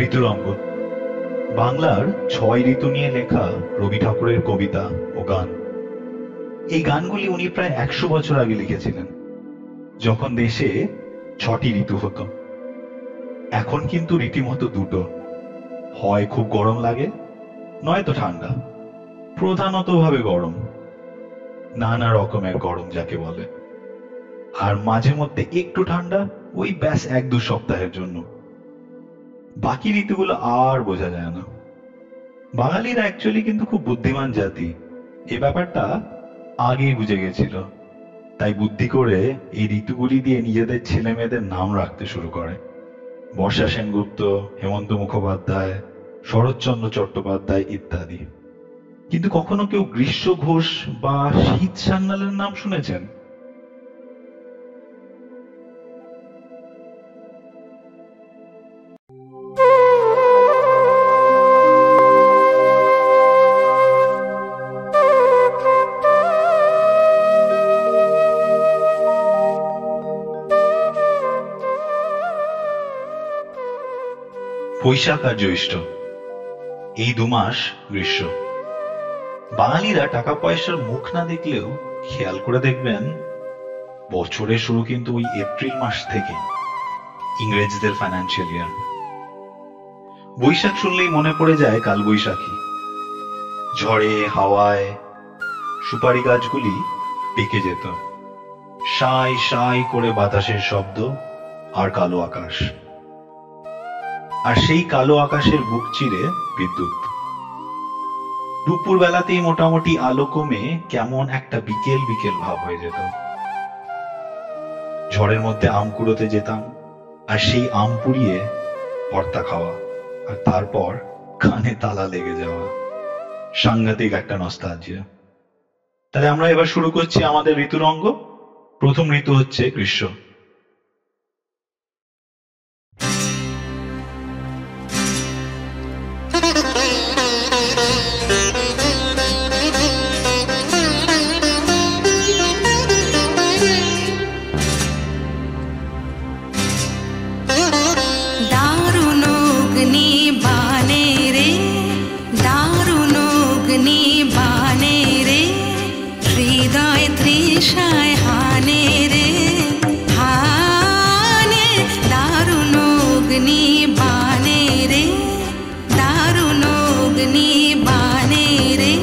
ঋতুরঙ্গ বাংলার ৬ ঋতু নিয়ে লেখা রবি ঠাকুরের কবিতা ও গান। এই গানগুলি উনি প্রায় ১০০ বছর আগে লিখেছিলেন, যখন দেশে ৬টি ঋতু হতো। এখন কিন্তু রীতিমতো দুটো, হয় খুব গরম লাগে, নয়তো ঠান্ডা। প্রধানত ভাবে গরম, নানা রকমের গরম যাকে বলে। আর মাঝে মধ্যে একটু ঠান্ডা, ওই ব্যাস ১-২ সপ্তাহের জন্য। বাকি ঋতুগুলো আর বোঝা যায় না। বাঙালিরা অ্যাকচুয়ালি কিন্তু খুব বুদ্ধিমান জাতি, এ ব্যাপারটা আগেই বুঝে গেছিল। তাই বুদ্ধি করে এই ঋতুগুলি দিয়ে নিজেদের ছেলে মেয়েদের নাম রাখতে শুরু করে। বর্ষা সেনগুপ্ত, হেমন্ত মুখোপাধ্যায়, শরৎচন্দ্র চট্টোপাধ্যায় ইত্যাদি। কিন্তু কখনো কেউ গ্রীষ্ম ঘোষ বা শীত সান্যালের নাম শুনেছেন? বৈশাখ আর জ্যৈষ্ঠ, এই ২ মাস গ্রীষ্ম। বাঙালিরা টাকা পয়সার মুখ না দেখলেও খেয়াল করে দেখবেন বছরের শুরু কিন্তু ওই এপ্রিল মাস থেকে, ইংরেজদের ফাইন্যান্সিয়াল ইয়ার। বৈশাখ শুনলেই মনে পড়ে যায় কাল বৈশাখী। ঝড়ে হাওয়ায় সুপারি গাছগুলি পেকে যেত, সাই সাই করে বাতাসের শব্দ আর কালো আকাশ। আর সেই কালো আকাশের বুক চিরে বিদ্যুৎ। দুপুর বেলাতেই মোটামুটি আলো কমে কেমন একটা বিকেল বিকেল ভাব হয়ে যেত। ঝড়ের মধ্যে আম কুড়োতে যেতাম, আর সেই আম পুড়িয়ে ভর্তা খাওয়া, আর তারপর কানে তালা লেগে যাওয়া। সাংঘাতিক একটা নস্টালজিয়া। তাহলে আমরা এবার শুরু করছি আমাদের ঋতুরঙ্গ। প্রথম ঋতু হচ্ছে গ্রীষ্ম। दारुण अग्नि बाने रे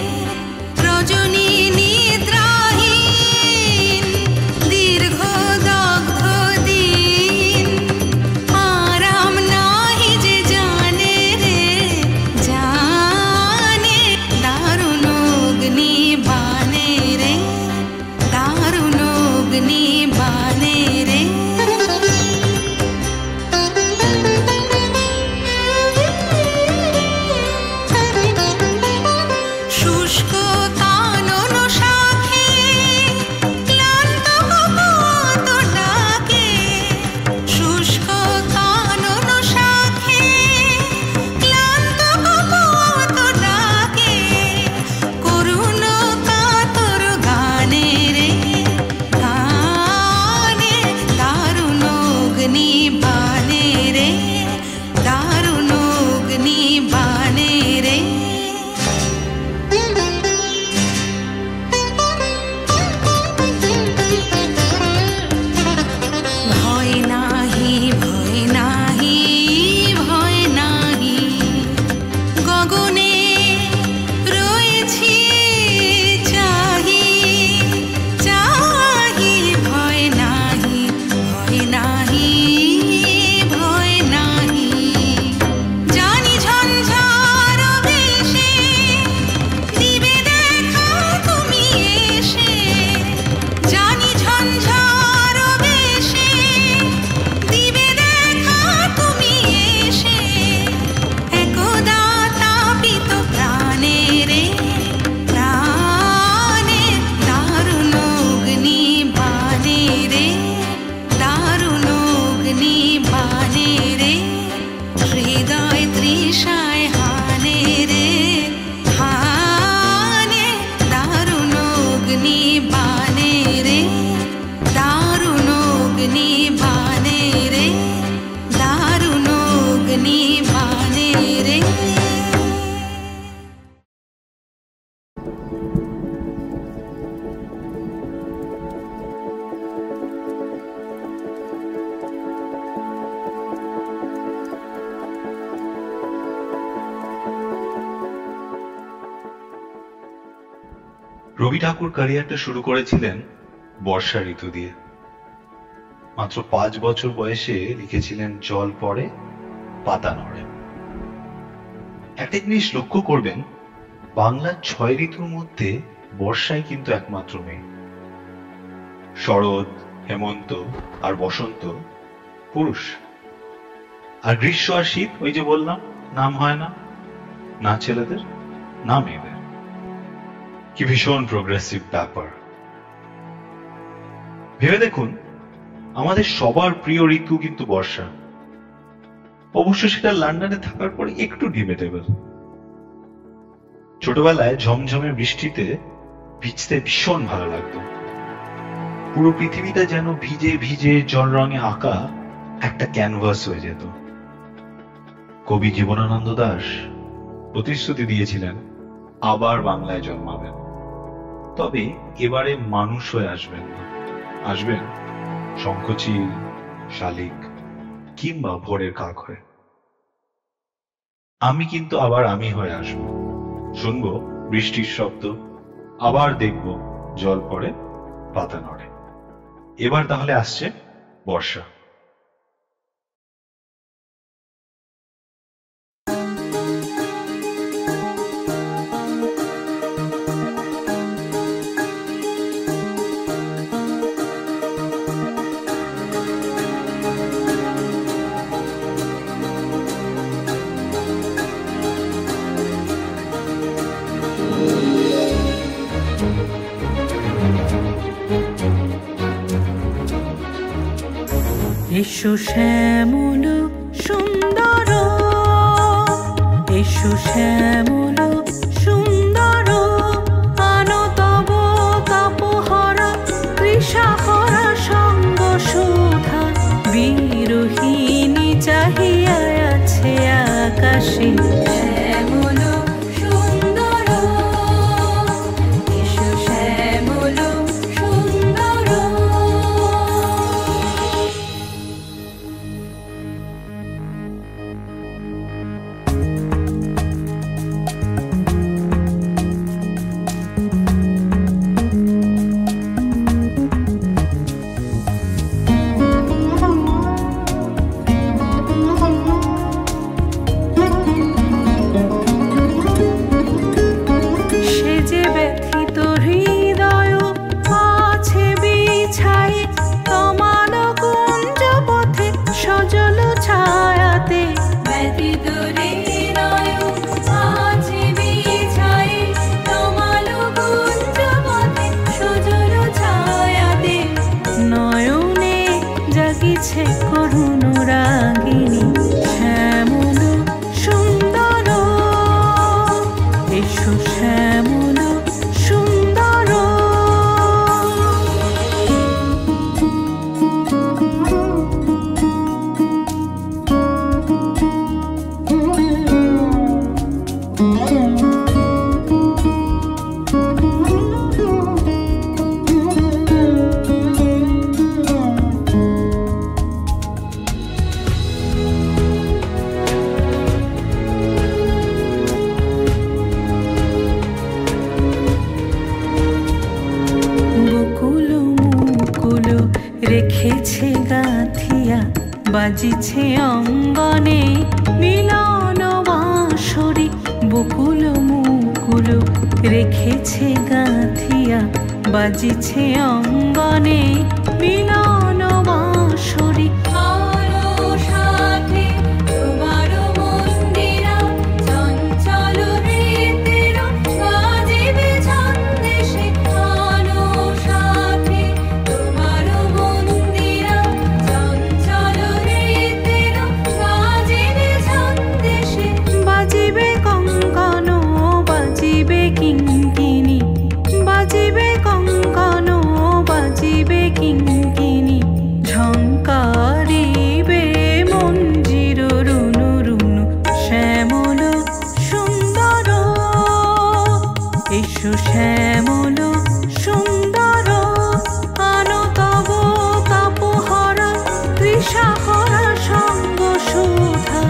রবি ঠাকুর ক্যারিয়ারটা শুরু করেছিলেন বর্ষা ঋতু দিয়ে। মাত্র 5 বছর বয়সে লিখেছিলেন জল পড়ে পাতা নড়ে। একটা জিনিস লক্ষ্য করবেন, বাংলার 6 ঋতুর মধ্যে বর্ষাই কিন্তু একমাত্র মেয়ে। শরৎ, হেমন্ত আর বসন্ত পুরুষ, আর গ্রীষ্ম আর শীত ওই যে বললাম নাম হয় না, না ছেলেদের না মেয়েদের। কি ভীষণ প্রোগ্রেসিভ ব্যাপার। ভেবে দেখুন, আমাদের সবার প্রিয় ঋতু কিন্তু বর্ষা। অবশ্য সেটা লন্ডনে থাকার পরে একটু ডিবেটেবল। ছোটবেলায় ঝমঝমে বৃষ্টিতে ভিজতে ভীষণ ভালো লাগতো। পুরো পৃথিবীটা যেন ভিজে ভিজে জল রঙে আঁকা একটা ক্যানভাস হয়ে যেত। কবি জীবনানন্দ দাশ প্রতিশ্রুতি দিয়েছিলেন আবার বাংলায় জন্মাবেন, তবে এবারে মানুষ হয়ে আসবেন না, আসবেন শঙ্খচিল, শালিক কিংবা ভোরের কাক হয়ে। আমি কিন্তু আবার আমি হয়ে আসব, শুনবো বৃষ্টির শব্দ, আবার দেখব জল পড়ে পাতা নড়ে। এবার তাহলে আসছে বর্ষা। এসো শ্যামল সুন্দর, এসো শ্যামল সুন্দর, আনো তব কাপহরা তৃষাহরা সঙ্গ সুধা। বিরোহিণী চাহিয়া আছে আকাশে শ্যামল সুন্দর, এসো শ্যামল সুন্দর। করুণ রাগিনী শ্যামল সুন্দর, এসো শ্যামল সুন্দর। রেখেছে গাঁথিয়া বাজিছে অঙ্গনে মিলন বাঁশরি। বকুল মুকুল রেখেছে গাঁথিয়া বাজিছে অঙ্গনে মিলন বাঁশরি। বাজিবে কঙ্কণ বাজিবে কিঙ্কিণী, ঝঙ্কারিবে মঞ্জির রুনু রুনু শ্যামল সুন্দর, এসো শ্যামল সুন্দর। আনো তব কাপহরা তৃষাহরা সঙ্গ সুধা।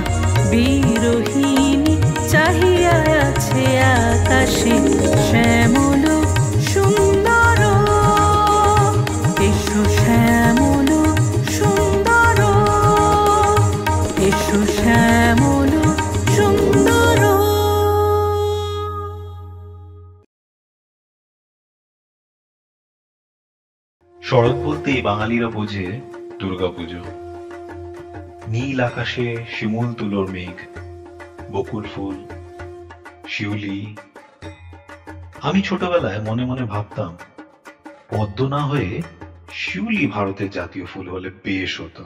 বিরোহিণী চাহিয়া আছে আকাশে শ্যামল সুন্দর। শরৎ বলতেই বাঙালিরা বোঝে দুর্গাপুজো। নীল আকাশে শিমুল তুলোর মেঘ, বকুল ফুল, শিউলি। আমি ছোটবেলায় মনে মনে ভাবতাম পদ্ম না হয়ে শিউলি ভারতের জাতীয় ফুল হলে বেশ হতো।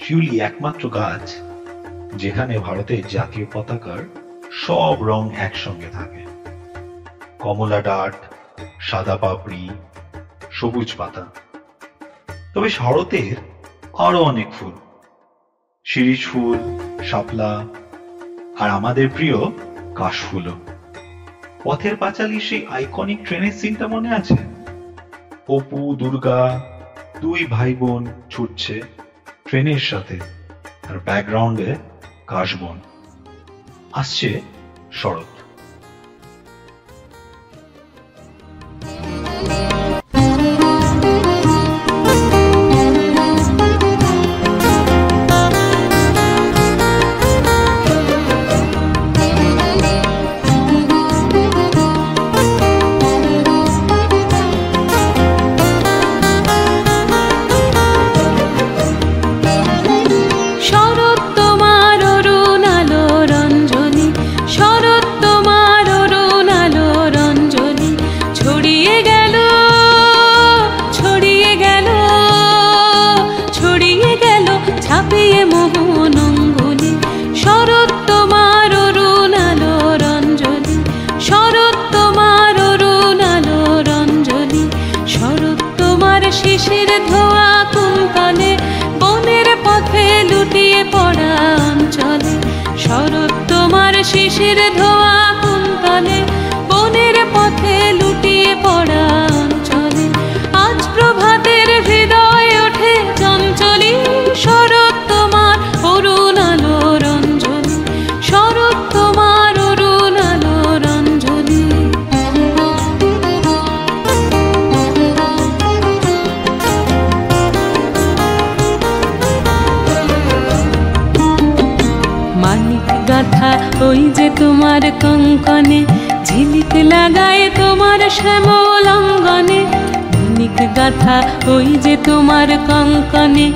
শিউলি একমাত্র গাছ যেখানে ভারতের জাতীয় পতাকার সব রং একসঙ্গে থাকে। কমলা ডাট, সাদা পাপড়ি, সবুজ পাতা। তবে শরতের আরো অনেক ফুল, শিরীষ ফুল, শাপলা, আর আমাদের প্রিয় কাশফুলও। পথের পাঁচালী সেই আইকনিক ট্রেনের সিনটা মনে আছে? অপু দুর্গা দুই ভাই বোন ছুটছে ট্রেনের সাথে, আর ব্যাকগ্রাউন্ডে কাশবন। আসছে শরৎ। শিশির ধোয়া কুন্তলে বনের পথে লুটিয়ে পড়া অঞ্চলে আজ প্রভাতের হৃদয় ওঠে চঞ্চলী। শরৎ তোমার অরুণ আলোর অঞ্জলি, শরৎ তোমার অরুণ আলোর অঞ্জলি। মানিক গাথা ওই যে তোমার কঙ্কনে, ঝিলিক লাগায় তোমার শ্যামল অঙ্গনে। মানিক গাথা ওই যে তোমার কঙ্কনে,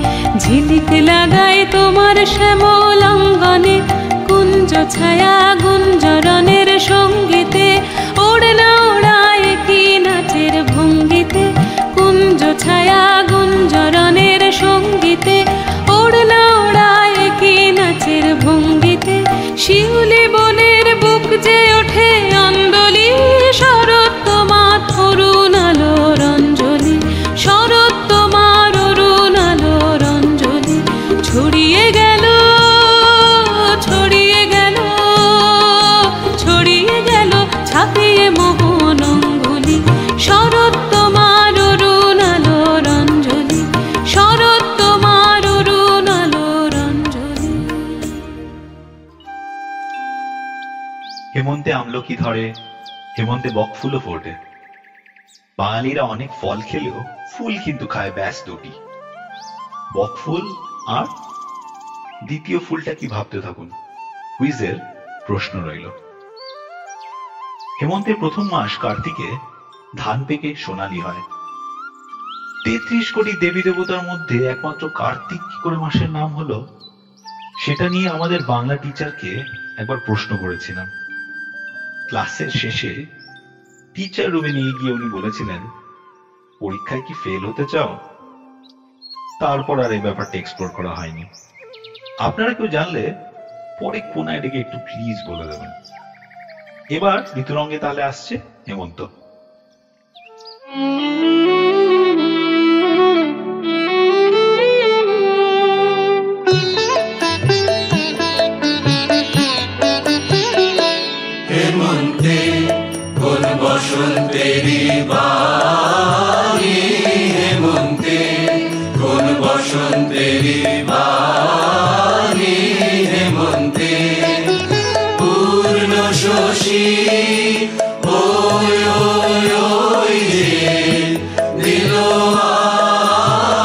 ঝিলিক লাগায় তোমার শ্যামল অঙ্গনে। কুঞ্জ ছায়া গুঞ্জরণের সঙ্গীতে ওড়না ওড়ায় কি নাচের ভঙ্গিতে। কুঞ্জ ছায়া গুঞ্জরণের সঙ্গীতে ওড়না ওড়ায় কি নাচের ভঙ্গিতে। শিউলি বনের বুক যে ওঠে অন্দলি, শরৎ তোমার অরুণ আলোর অঞ্জলি, শরৎ তোমার অরুণ আলোর অঞ্জলি। ছড়িয়ে গেল ছড়িয়ে গেল ছড়িয়ে গেল ছাপিয়ে মোহন অঙ্গুলি, শরৎ তোমার অরুণ আলোর অঞ্জলি, শরৎ তোমার অরুণ আলোর অঞ্জলি। হেমন্তে আমলকি ধরে, হেমন্তে বকফুলও ফোটে। বাঙালিরা অনেক ফল খেলেও ফুল কিন্তু খায় ব্যাস দুটি, বকফুল আর দ্বিতীয় ফুলটা কি ভাবতে থাকুন। কুইজের প্রশ্ন রইল। হেমন্তের প্রথম মাস কার্তিকে ধান পেকে সোনালি হয়। ৩৩ কোটি দেবী দেবতার মধ্যে একমাত্র কার্তিক কি করে মাসের নাম হলো, সেটা নিয়ে আমাদের বাংলা টিচারকে একবার প্রশ্ন করেছিলাম। ক্লাসের শেষে টিচার রুমে নিয়ে গিয়ে উনি বলেছিলেন, পরীক্ষায় কি ফেল হতে চাও? তারপর আর এই ব্যাপারটা এক্সপ্লোর করা হয়নি। আপনারা কেউ জানলে পরে কোনায় ডেকে একটু প্লিজ বলে দেবেন। এবার ঋতুরঙ্গে তাহলে আসছে হেমন্ত। হেমন্তে কোন বসন্তেরি বাণী, হেমন্তে কোন বসন্তেরি বাণী। হেমন্তে পূর্ণ শশী ওই ওই ওই রে দিল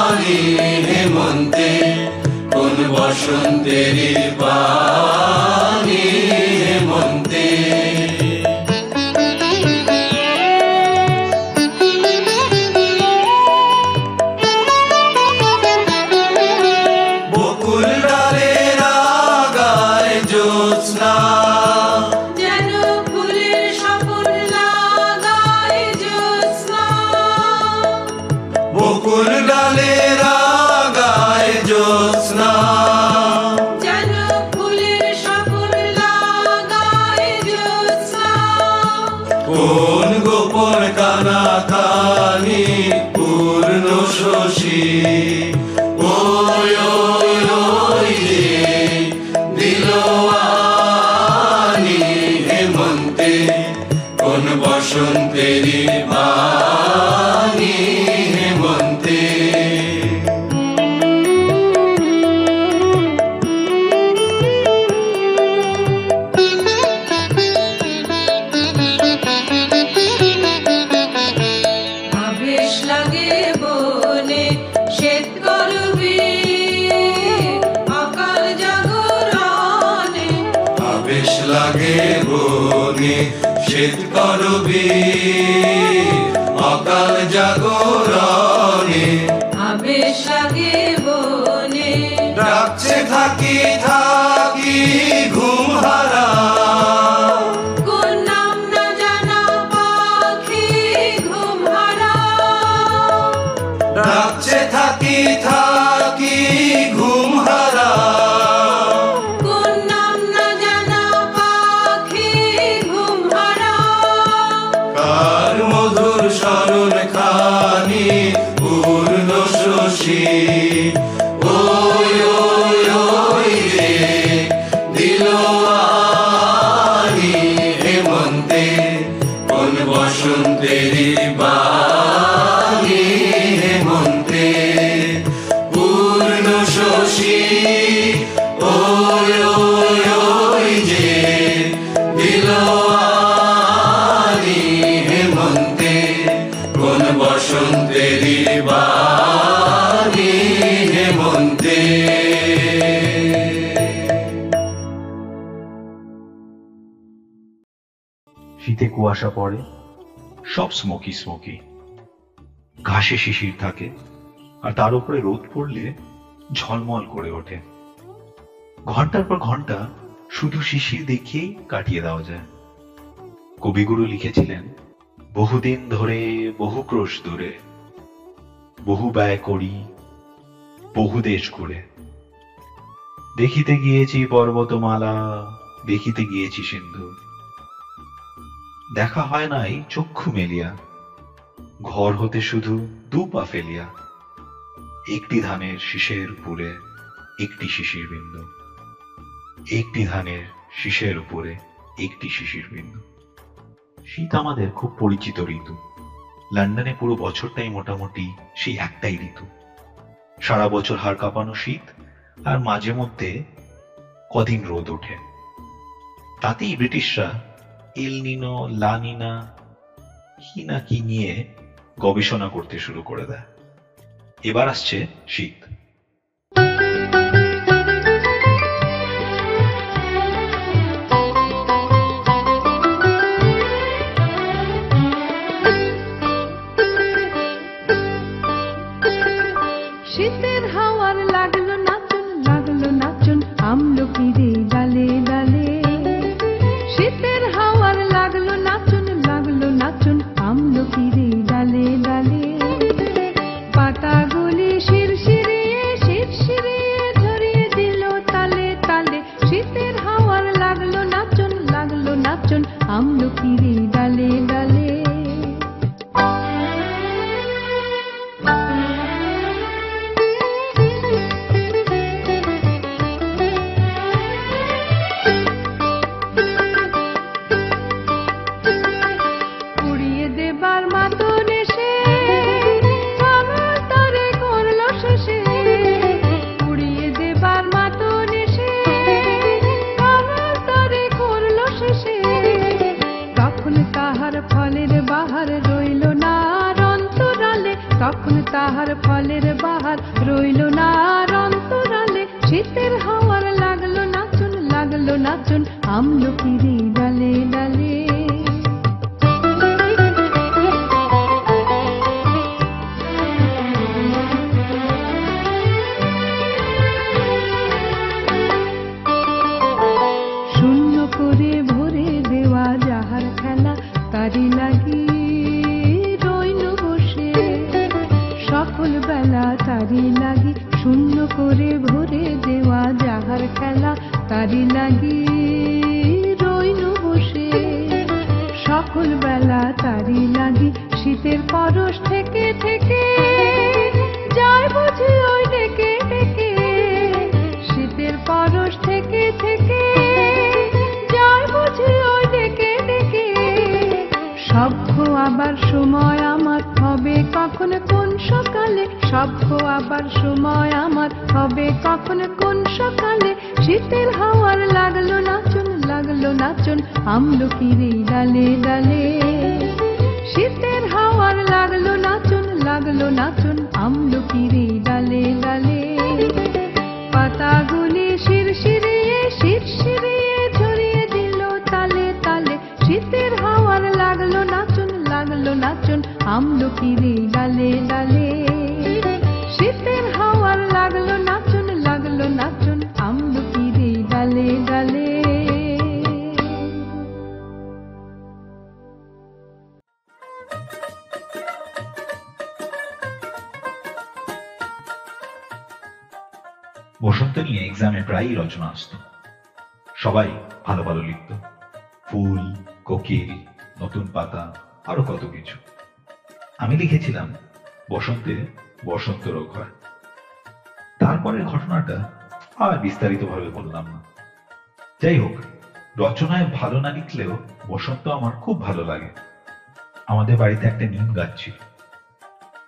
আনি। হেমন্তে কোন বসন্তেরি বাণী, হেমন্তে। কোন গোপন কানাকানি পূর্ণ শশী ওই ওই ওই রে দিল আনি হেমন্তে কোন বসন্তেরি বাণী হেমন্তে আবেশ লাগে বনে শ্বেত করবি অকাল জাগরণে আবেশ লাগে বনে শ্বেত করবি অকাল জাগরণে আবেশ লাগে বনে ডাকছে থাকি থাকি ঘুম হারা কোন নাম না জানা পাখি ঘুম হারা ডাকছে থাকি থাকি ঘুম হারা কোন নাম না জানা পাখি ঘুম হারা কার মধুর স্মরণ খানি পূর্ণ শশী ওই ওই ওই রে দিল আনি হেমন্তে কোন বসন্তেরি বাণী হেমন্তে পূর্ণ শশী ওই ওই ওই যে দিল আনি হেমন্তে কোন বসন্তেরি বাণী হেমন্তে শীতে কুয়াশা পড়ে, সব স্মোকি স্মোকি, ঘাসে শিশির থাকে, আর তার উপরে রোদ পড়লে ঝলমল করে ওঠে। ঘন্টার পর ঘন্টা শুধু শিশির দেখিয়েই কাটিয়ে দেওয়া যায়। কবিগুরু লিখেছিলেন, বহুদিন ধরে বহু ক্রোশ দূরে, বহু ব্যয় করি বহু দেশ ঘুরে, দেখিতে গিয়েছি পর্বতমালা, দেখিতে গিয়েছি সিন্ধু, দেখা হয় নাই চক্ষু মেলিয়া, ঘর হতে শুধু দু পা ফেলিয়া, একটি ধানের শীষের উপরে একটি শিশির বিন্দু, একটি ধানের শীষের উপরে একটি শিশির বিন্দু। শীত আমাদের খুব পরিচিত ঋতু। লন্ডনে পুরো বছরটাই মোটামুটি সেই একটাই ঋতু। সারা বছর হাড় কাঁপানো শীত, আর মাঝে মধ্যে কদিন রোদ ওঠে। তাতেই ব্রিটিশরা এল নিনো, লা নিনা কি না কি নিয়ে গবেষণা করতে শুরু করে দেয়। এবার আসছে শীত। শীতের হাওয়ার লাগলো নাচন আমলকিরে ডালে ডালে। শীতের হাওয়ার লাগলো নাচন আমলকিরে ডালে ডালে। পাতাগুলি শিরশিরিয়ে ঝরিয়ে দিল তালে তালে। শীতের হাওয়ার লাগলো নাচন আমলকিরে ডালে ডালে। তখন তাহার ফলের বাহার রইল না অন্তরালে। শীতের হাওয়ার লাগলো নাচন আমলকিরে ডালে ডালে। শূন্য করে ভরে দেওয়া যাহার খেলা, তারি লাগি সকল বেলা তারি লাগি। শূন্য করে ভরে দেওয়া যাহার খেলা, তারি লাগি রইনু বসে। সকল রাহুল বেলা তারি লাগি শীতের পরশ থেকে থেকে যায় বুঝি ওই ডেকে ডেকে শীতের পরশ থেকে থেকে যায় বুঝি ওই ডেকে ডেকে সভ্য আবার সময় আমার হবে কখন কোন সকালে সভ্য আবার সময় আমার হবে কখন কোন সকালে শীতের হাওয়ার লাগলো নাচন আমলকির ডালে ডালে শীতের হাওয়ার লাগলো নাচন আমলকির ডালে ডালে পাতাগুলি শিরশিরিয়ে শিরশিরিয়ে ছড়িয়ে দিল তালে তালে শীতের হাওয়ার লাগলো নাচন আমলকির ডালে ডালে শীতের হাওয়ার লাগলো নাচন আমলকির ডালে ডালে বসন্ত নিয়ে এক্সামে প্রায়ই রচনা আসত। সবাই ভালো ভালো লিখত, ফুল, কোকিল, নতুন পাতা, আরো কত কিছু। আমি লিখেছিলাম বসন্তে বসন্ত রোগ হয়। তারপরের ঘটনাটা আর বিস্তারিতভাবে বললাম না। যাই হোক, রচনায় ভালো না লিখলেও বসন্ত আমার খুব ভালো লাগে। আমাদের বাড়িতে একটা নিম গাছ ছিল,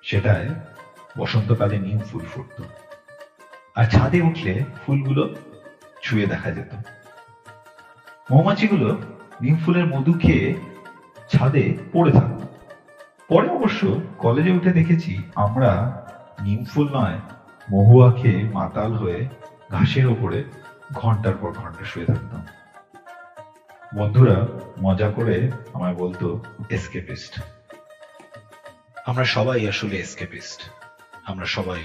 সেটায় বসন্তকালে নিম ফুল ফুটত, আর ছাদে উঠলে ফুলগুলো ছুঁয়ে দেখা যেত। মৌমাছিগুলো নিম ফুলের মধু খেয়ে ছাদে পড়ে থাকত। পরে অবশ্য কলেজে উঠে দেখেছি আমরা নিম ফুল নয় মহুয়া খেয়ে মাতাল হয়ে ঘাসের ওপরে ঘন্টার পর ঘন্টা শুয়ে থাকতাম। বন্ধুরা মজা করে আমায় বলতো এসকেপিস্ট। আমরা সবাই আসলে এসকেপিস্ট। আমরা সবাই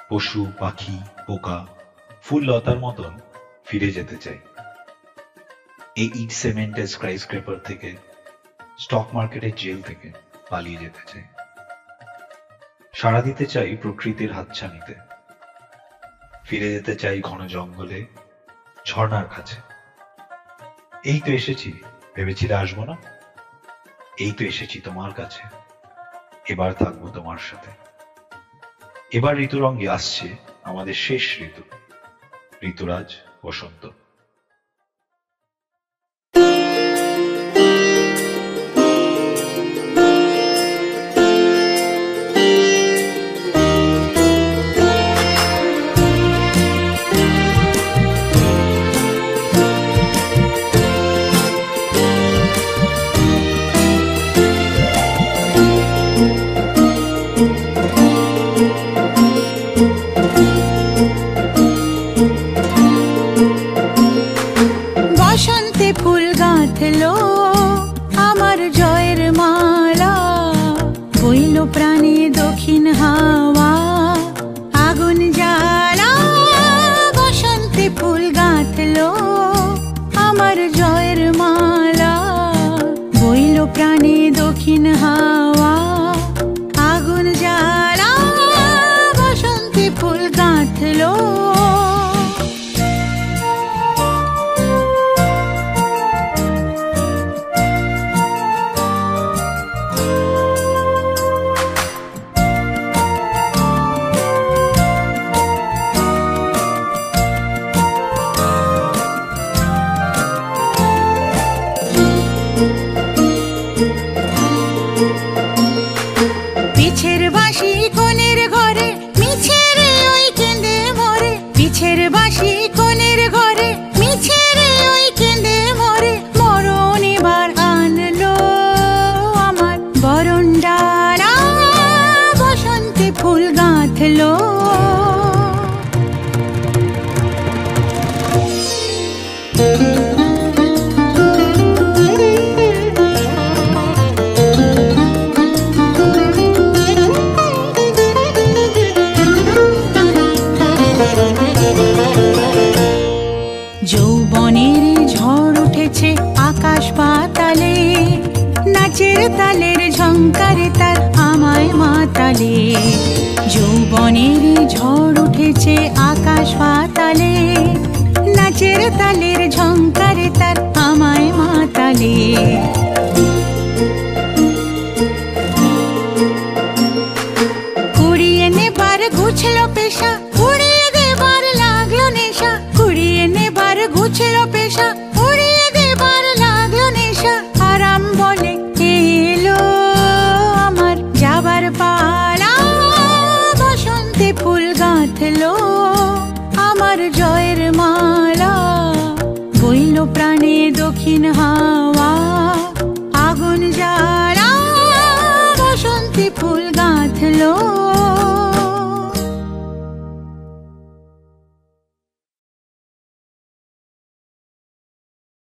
পশু, পাখি, পোকা, ফুল, লতার মতন ফিরে যেতে চাই। এই ইট সিমেন্টের স্কাইস্ক্রেপার থেকে, স্টক মার্কেটের জেল থেকে পালিয়ে যেতে চাই। সাড়া দিতে চাই প্রকৃতির হাতছানিতে, ফিরে যেতে চাই ঘন জঙ্গলে, ঝর্ণার কাছে। এই তো এসেছি, ভেবেছিলে আসবো না? এই তো এসেছি তোমার কাছে, এবার থাকবো তোমার সাথে। এবার ঋতুরঙ্গে আসছে আমাদের শেষ ঋতু, ঋতুরাজ বসন্ত। বইল প্রাণে দক্ষিণ হাওয়া, আগুন জ্বালা বসন্তী ফুল গাঁথলো